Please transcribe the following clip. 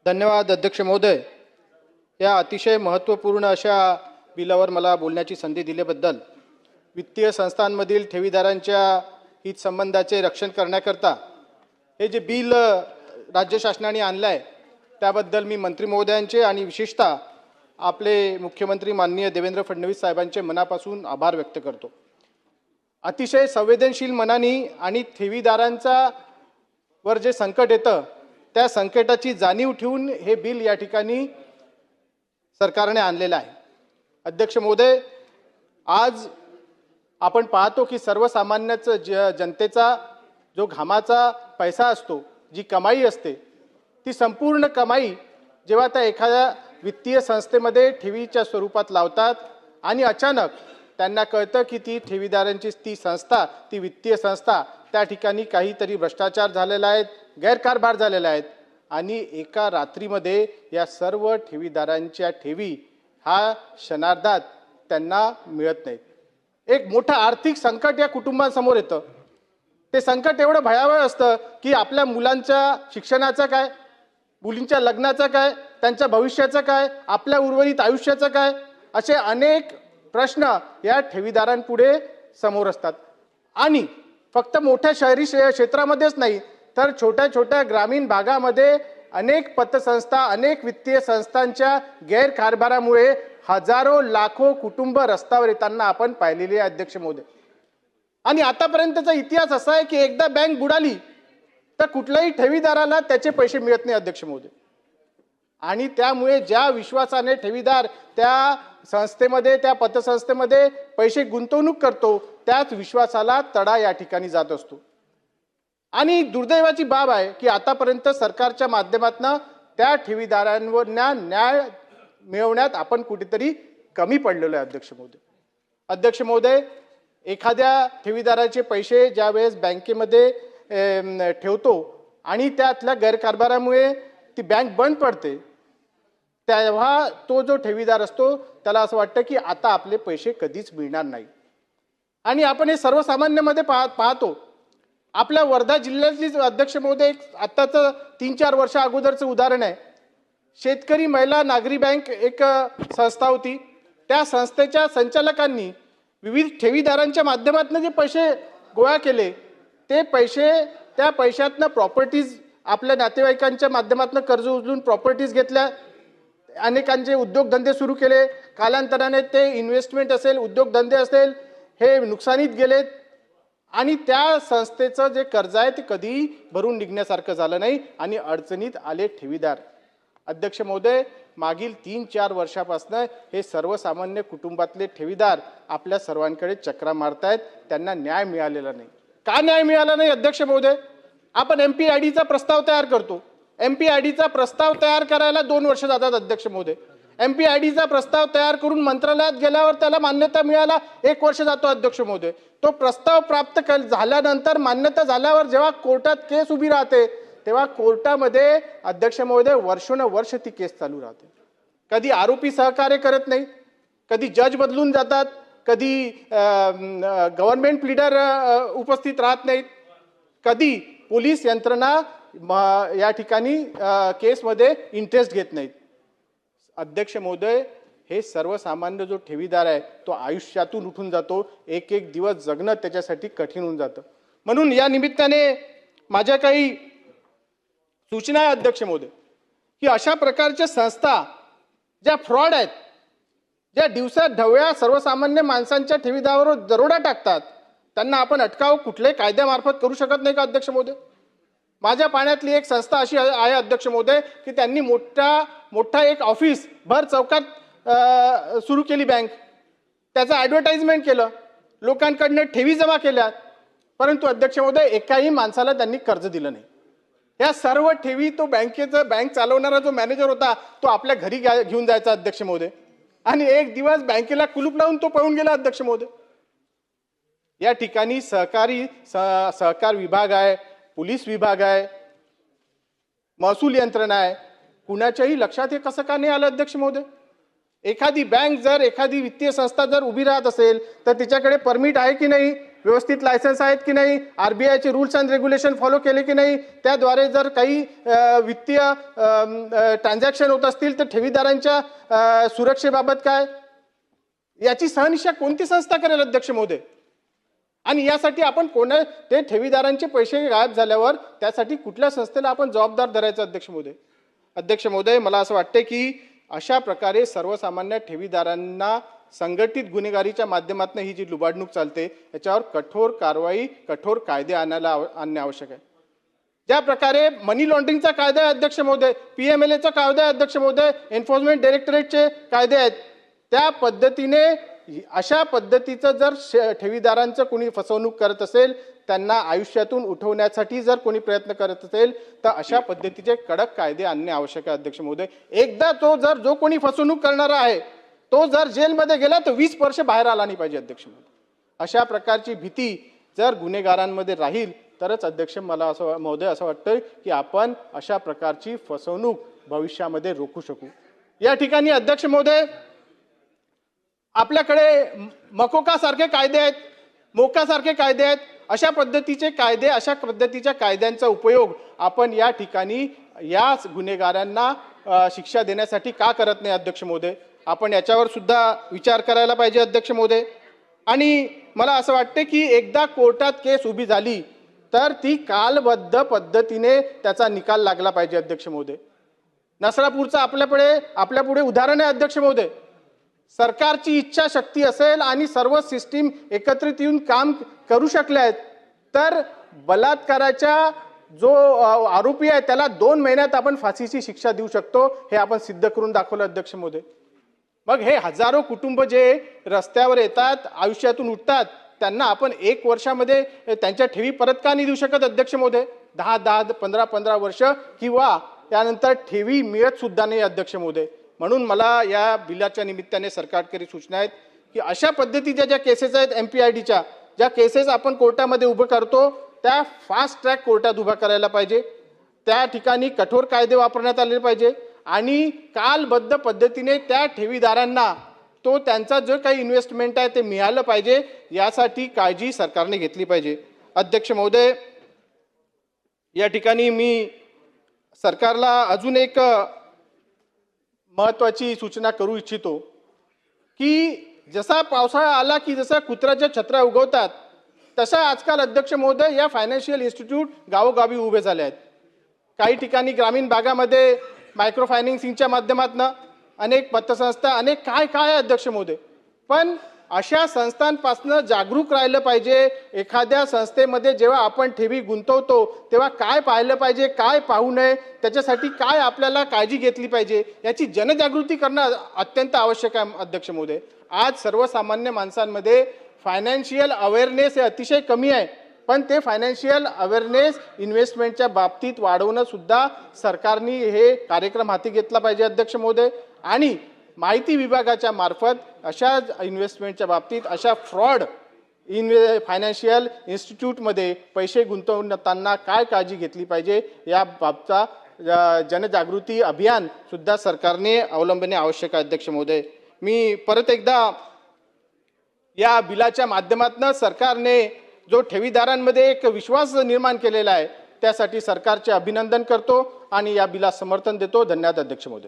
धन्यवाद अध्यक्ष महोदय. या अतिशय महत्त्वपूर्ण अशा बिलावर मला बोलण्याची संधी दिल्याबद्दल वित्तीय संस्थांमधील ठेवीदारांच्या हितसंबंधाचे रक्षण करण्याकरता हे जे बिल राज्य शासनाने आणलं आहे त्याबद्दल मी मंत्री महोदयांचे आणि विशेषतः आपले मुख्यमंत्री माननीय देवेंद्र फडणवीस साहेबांचे मनापासून आभार व्यक्त करतो. अतिशय संवेदनशील मनाने आणि ठेवीदारांचा वर जे संकट येतं त्या संकटाची जाणीव ठेवून हे बिल या ठिकाणी सरकारने आणलेलं आहे. अध्यक्ष महोदय, आज आपण पाहतो की सर्वसामान्याचा जनतेचा जो घामाचा पैसा असतो, जी कमाई असते, ती संपूर्ण कमाई जेव्हा त्या एखाद्या वित्तीय संस्थेमध्ये ठेवीच्या स्वरूपात लावतात आणि अचानक त्यांना कळतं की ती ठेवीदारांची ती संस्था, ती वित्तीय संस्था त्या ठिकाणी काहीतरी भ्रष्टाचार झालेला आहे, गैरकारभार झालेला आहे आणि एका रात्रीमध्ये या सर्व ठेवीदारांच्या ठेवी हा क्षणार्धात त्यांना मिळत नाहीत. एक मोठं आर्थिक संकट या कुटुंबांसमोर येतं. ते संकट एवढं भयावह असतं की आपल्या मुलांच्या शिक्षणाचं काय, मुलींच्या लग्नाचं काय, त्यांच्या भविष्याचं काय, आपल्या उर्वरित आयुष्याचं काय, असे अनेक प्रश्न या ठेवीदारांपुढे समोर असतात. आणि फक्त मोठ्या शहरी क्षेत्रामध्येच नाही तर छोट्या छोट्या ग्रामीण भागामध्ये अनेक पतसंस्था, अनेक वित्तीय संस्थांच्या गैरकारभारामुळे हजारो लाखो कुटुंब रस्त्यावर येताना आपण पाहिलेले आहे अध्यक्ष महोदय. आणि आतापर्यंतचा इतिहास असा आहे की एकदा बँक बुडाली तर कुठल्याही ठेवीदाराला त्याचे पैसे मिळत नाही अध्यक्ष महोदय. आणि त्यामुळे ज्या विश्वासाने ठेवीदार त्या संस्थेमध्ये, त्या पतसंस्थेमध्ये पैसे गुंतवणूक करतो त्याच विश्वासाला तडा या ठिकाणी जात असतो. आणि दुर्दैवाची बाब आहे की आतापर्यंत सरकारच्या माध्यमातून त्या ठेवीदारांवर न्याय मिळवण्यात आपण कुठेतरी कमी पडलेलो आहे अध्यक्ष महोदय. अध्यक्ष महोदय, एखाद्या ठेवीदाराचे पैसे ज्यावेळेस बँकेमध्ये ठेवतो आणि त्यातल्या गैरकारभारामुळे ती बँक बंद पडते तेव्हा तो जो ठेवीदार असतो त्याला असं वाटतं की आता आपले पैसे कधीच मिळणार नाही. आणि आपण हे सर्वसामान्यमध्ये पाहतो. आपल्या वर्धा जिल्ह्यातलीच अध्यक्ष महोदय एक आत्ताचं 3-4 वर्ष अगोदरचं उदाहरण आहे. शेतकरी महिला नागरी बँक एक संस्था होती. त्या संस्थेच्या संचालकांनी विविध ठेवीदारांच्या माध्यमातून जे पैसे गोळा केले ते पैसे, त्या पैशातनं प्रॉपर्टीज, आपल्या नातेवाईकांच्या माध्यमातून कर्ज उचलून प्रॉपर्टीज घेतल्या, अनेकांचे उद्योगधंदे सुरू केले. कालांतराने ते इन्व्हेस्टमेंट असेल, उद्योगधंदे असेल, हे नुकसानीत गेलेत. आणि त्या संस्थेचं जे कर्ज आहे ते कधीही भरून निघण्यासारखं झालं नाही आणि अडचणीत आले ठेवीदार. अध्यक्ष महोदय, मागील 3-4 वर्षापासून हे सर्वसामान्य कुटुंबातले ठेवीदार आपल्या सर्वांकडे चक्रा मारतायत. त्यांना न्याय मिळालेला नाही. का न्याय मिळाला नाही अध्यक्ष महोदय? आपण MPIDचा प्रस्ताव तयार करतो. MPIDचा प्रस्ताव तयार करायला 2 वर्ष जातात अध्यक्ष महोदय. MPIDचा प्रस्ताव तयार करून मंत्रालयात गेल्यावर त्याला मान्यता मिळायला 1 वर्ष जातो अध्यक्ष महोदय. तो प्रस्ताव प्राप्त झाल्यानंतर, मान्यता झाल्यावर जेव्हा कोर्टात केस उभी राहते तेव्हा कोर्टामध्ये अध्यक्ष महोदय वर्षोनवर्ष ती केस चालू राहते. कधी आरोपी सहकार्य करत नाही, कधी जज बदलून जातात, कधी गव्हर्नमेंट लीडर उपस्थित राहत नाहीत, कधी पोलीस यंत्रणा या ठिकाणी केसमध्ये इंटरेस्ट घेत नाहीत. अध्यक्ष महोदय, हे सर्वसामान्य जो ठेवीदार आहे तो आयुष्यातून उठून जातो. एक एक दिवस जगणं त्याच्यासाठी कठीण होऊन जातं. म्हणून या निमित्ताने माझ्या काही सूचना आहे अध्यक्ष महोदय की अशा प्रकारच्या संस्था ज्या फ्रॉड आहेत, ज्या दिवसा ढवळ्या सर्वसामान्य माणसांच्या ठेवीदारावर दरोडा टाकतात, त्यांना आपण अटकाव कुठल्याही कायद्यामार्फत करू शकत नाही का अध्यक्ष महोदय? माझ्या पाण्यातली एक संस्था अशी आहे अध्यक्ष महोदय की त्यांनी मोठा एक ऑफिस भर चौकात सुरू केली बँक. त्याचं ॲडव्हर्टाइजमेंट केलं, लोकांकडनं ठेवी जमा केल्या, परंतु अध्यक्ष महोदय एकाही माणसाला त्यांनी कर्ज दिलं नाही. या सर्व ठेवी तो बँक चालवणारा जो मॅनेजर होता तो आपल्या घरी घेऊन जायचा अध्यक्ष महोदय. आणि एक दिवस बँकेला कुलूप लावून तो पळून गेला अध्यक्ष महोदय. या ठिकाणी सहकार विभाग आहे, पोलीस विभाग आहे, महसूल यंत्रणा आहे, कुणाच्याही लक्षात हे कसं का नाही आलं अध्यक्ष महोदय? एखादी बँक जर, एखादी वित्तीय संस्था जर उभी राहत असेल तर तिच्याकडे परमिट आहे की नाही, व्यवस्थित लायसन्स आहेत की नाही, RBIचे रूल्स अँड रेग्युलेशन फॉलो केले की नाही, त्याद्वारे जर काही वित्तीय ट्रान्झॅक्शन होत असतील तर ठेवीदारांच्या सुरक्षेबाबत काय, याची सहनिशा कोणती संस्था करेल अध्यक्ष महोदय? आणि यासाठी आपण ते ठेवीदारांचे पैसे गायब झाल्यावर त्यासाठी कुठल्या संस्थेला आपण जबाबदार धरायचं अध्यक्ष महोदय? अध्यक्ष महोदय, मला असं वाटते की अशा प्रकारे सर्वसामान्य ठेवीदारांना संघटित गुन्हेगारीच्या माध्यमातून ही जी लुबाडणूक चालते याच्यावर कठोर कारवाई, कठोर कायदे आणणे आवश्यक आहे. ज्या प्रकारे मनी लॉन्ड्रिंगचा कायदा आहे अध्यक्ष महोदय, PMLAचा कायदा आहे अध्यक्ष महोदय, एन्फोर्समेंट डायरेक्टरेटचे कायदे आहेत, त्या पद्धतीने अशा पद्धतीचं जर ठेवीदारांचं कोणी फसवणूक करत असेल, त्यांना आयुष्यातून उठवण्यासाठी जर कोणी प्रयत्न करत असेल तर अशा पद्धतीचे कडक कायदे आणणे आवश्यक आहे अध्यक्ष महोदय. एकदा जो कोणी फसवणूक करणारा आहे तो जर जेलमध्ये गेला तर 20 वर्ष बाहेर आला नाही पाहिजे अध्यक्ष महोदय. अशा प्रकारची भीती जर गुन्हेगारांमध्ये राहील तरच अध्यक्ष मला असं वाटतं की आपण अशा प्रकारची फसवणूक भविष्यामध्ये रोखू शकू. या ठिकाणी अध्यक्ष महोदय, आपल्याकडे मकोका सारखे कायदे आहेत, मोका सारखे कायदे आहेत. अशा पद्धतीच्या कायद्यांचा उपयोग आपण या ठिकाणी या गुन्हेगारांना शिक्षा देण्यासाठी का करत नाही अध्यक्ष महोदय? आपण याच्यावर सुद्धा विचार करायला पाहिजे अध्यक्ष महोदय. आणि मला असं वाटते की एकदा कोर्टात केस उभी झाली तर ती कालबद्ध पद्धतीने त्याचा निकाल लागला पाहिजे अध्यक्ष महोदय. नसरापूरचं आपल्यापुढे उदाहरण आहे अध्यक्ष महोदय. सरकारची इच्छाशक्ती असेल आणि सर्व सिस्टीम एकत्रित येऊन काम करू शकल्या आहेत तर बलात्काराच्या जो आरोपी आहे त्याला 2 महिन्यात आपण फाशीची शिक्षा देऊ शकतो, हे आपण सिद्ध करून दाखवलं अध्यक्ष महोदय. मग हे हजारो कुटुंब जे रस्त्यावर येतात, आयुष्यातून उठतात, त्यांना आपण 1 वर्षामध्ये त्यांच्या ठेवी परत का नाही देऊ शकत अध्यक्ष महोदय? 10 15 वर्ष किंवा त्यानंतर ठेवी मिळत सुद्धा नाही अध्यक्ष महोदय. म्हणून मला या बिलाच्या निमित्ताने सरकारकडे सूचना आहेत की अशा पद्धतीच्या ज्या केसेस आहेत, MPIDच्या ज्या केसेस आपण कोर्टामध्ये उभं करतो त्या फास्ट ट्रॅक कोर्टात उभा करायला पाहिजे. त्या ठिकाणी कठोर कायदे वापरण्यात आले पाहिजे आणि कालबद्ध पद्धतीने त्या ठेवीदारांना त्यांचा जो काही इन्व्हेस्टमेंट आहे ते मिळालं पाहिजे, यासाठी काळजी सरकारने घेतली पाहिजे. अध्यक्ष महोदय, या ठिकाणी मी सरकारला अजून एक महत्त्वाची सूचना करू इच्छितो की जसा पावसाळा आला की जसा कुत्र्याच्या छत्र्या उगवतात तसा आजकाल अध्यक्ष महोदय या फायनान्शियल इन्स्टिट्यूट गावोगावी उभे झाले आहेत. काही ठिकाणी ग्रामीण भागामध्ये मायक्रो फायनान्सिंगच्या माध्यमातून अनेक पतसंस्था, अनेक काय अध्यक्ष महोदय. पण अशा संस्थांपासून जागरूक राहिलं पाहिजे. एखाद्या संस्थेमध्ये जेव्हा आपण ठेवी गुंतवतो तेव्हा काय पाहिलं पाहिजे, काय पाहू नये, त्याच्यासाठी काय आपल्याला काळजी घेतली पाहिजे, याची जनजागृती करणं अत्यंत आवश्यक आहे अध्यक्ष महोदय. आज सर्वसामान्य माणसांमध्ये फायनान्शियल अवेअरनेस हे अतिशय कमी आहे, पण ते फायनान्शियल अवेअरनेस इन्व्हेस्टमेंटच्या बाबतीत वाढवणं सुद्धा सरकारने हे कार्यक्रम हाती घेतला पाहिजे अध्यक्ष महोदय. आणि माहिती विभागाच्या मार्फत अशा इन्व्हेस्टमेंटच्या बाबतीत अशा फ्रॉड फायनान्शियल इन्स्टिट्यूटमध्ये पैसे गुंतवताना काय काळजी घेतली पाहिजे या बाबतचा जनजागृती अभियान सुद्धा सरकारने अवलंबणे आवश्यक आहे अध्यक्ष महोदय. मी परत एकदा या बिलाच्या माध्यमातून सरकारने जो ठेवीदारांमध्ये एक विश्वास निर्माण केलेला आहे त्यासाठी सरकारचे अभिनंदन करतो आणि या बिलास समर्थन देतो. धन्यवाद अध्यक्ष महोदय.